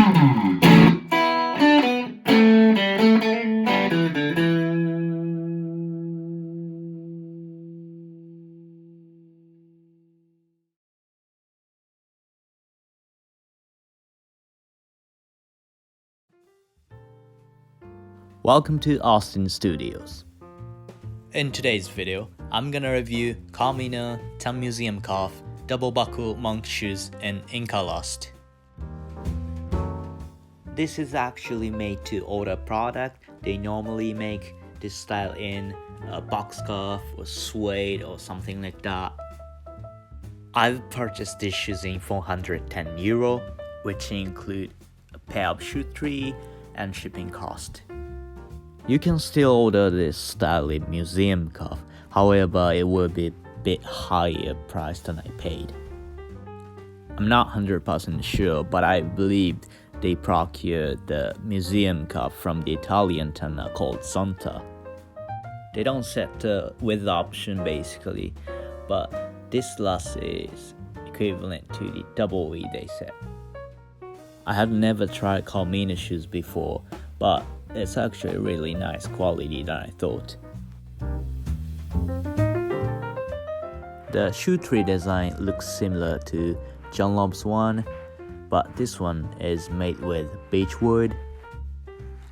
Welcome to Austin Studios. In today's video, I'm gonna review Carmina Town Museum Calf Double Buckle Monk shoes in INCA Last. This is actually made to order product. They normally make this style in a box cuff or suede or something like that. I've purchased these shoes in €410, which include a pair of shoe tree and shipping cost. You can still order this style in museum cuff, however it will be a bit higher price than I paid. I'm not 100% sure, but I believe they procured the museum cuff from the Italian tanner called Santa. They don't set the width option basically, but this last is equivalent to the double E they said. I have never tried Carmina shoes before, but it's actually really nice quality than I thought. The shoe tree design looks similar to JョンLobb's one, but this one is made with beechwood.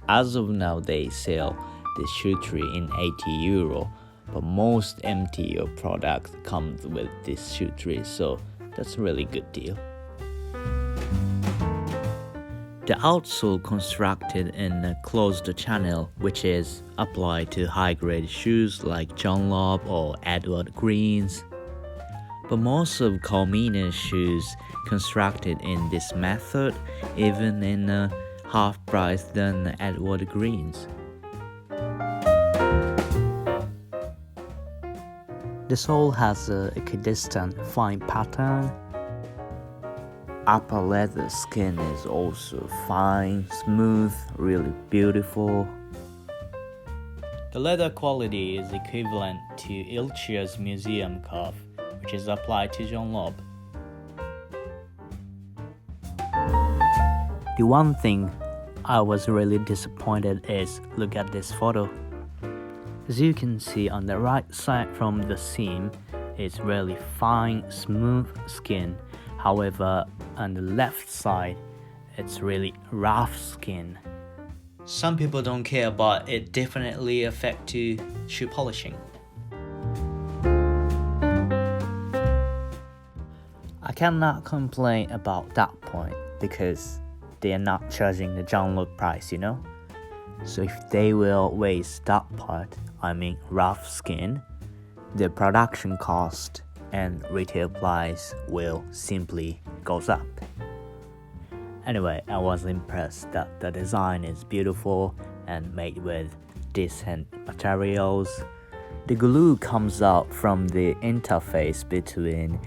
As of now, they sell the shoe tree in €80, but most MTO products come with this shoe tree, so that's a really good deal. The outsole constructed in a closed channel, which is applied to high-grade shoes like JョンLobb or Edward Green's. But most of Carmina's shoes constructed in this method, even in a half price than Edward Green's. The sole has a equidistant fine pattern. Upper leather skin is also fine, smooth, really beautiful. The leather quality is equivalent to Ilchia's museum cuff, which is applied to JョンLobb. The one thing I was really disappointed is look at this photo. As you can see on the right side from the seam, it's really fine, smooth skin. However, on the left side, it's really rough skin. Some people don't care, but it definitely affects to shoe polishing. I cannot complain about that point because they are not charging the JョンLobb price, you know? So if they will waste that part, I mean rough skin, the production cost and retail price will simply goes up. Anyway, I was impressed that the design is beautiful and made with decent materials. The glue comes out from the interface between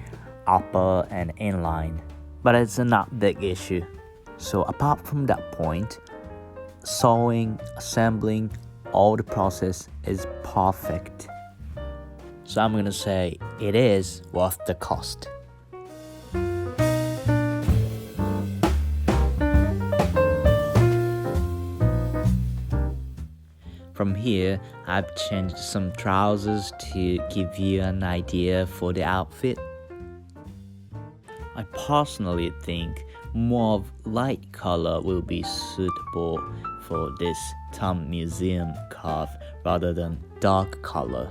upper and inline, but it's not big issue. So apart from that point, sewing, assembling, all the process is perfect. So I'm gonna say it is worth the cost. From here, I've changed some trousers to give you an idea for the outfit. I personally think more of light color will be suitable for this Town Museum calf rather than dark color.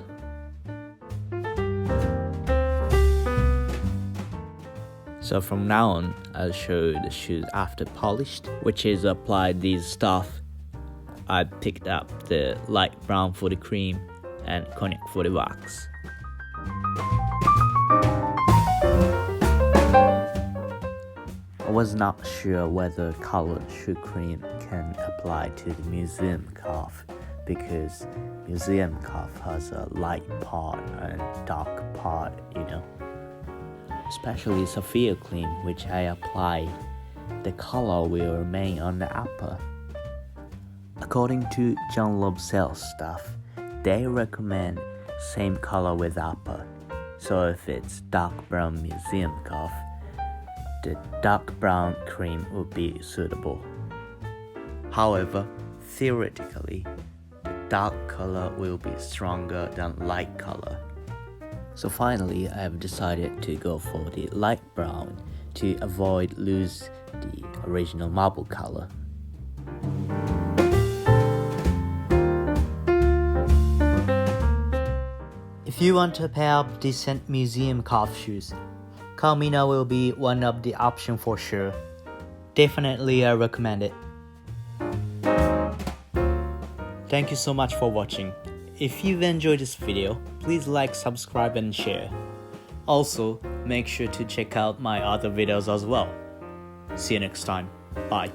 So from now on, I'll show you the shoes after polished, which is applied these stuff. I picked up the light brown for the cream and cognac for the wax. I was not sure whether colored shoe cream can apply to the museum calf because museum calf has a light part and dark part, you know. Especially Saphir cream, which I applied, the color will remain on the upper. According to JョンLobb sales staff, they recommend same color with upper. So if it's dark brown museum calf, the dark brown cream would be suitable. However, theoretically, the dark color will be stronger than light color. So finally, I have decided to go for the light brown to avoid lose the original marble color. If you want a pair of decent museum calf shoes, Carmina will be one of the options for sure. Definitely I recommend it. Thank you so much for watching. If you've enjoyed this video, please like, subscribe and share. Also, make sure to check out my other videos as well. See you next time. Bye.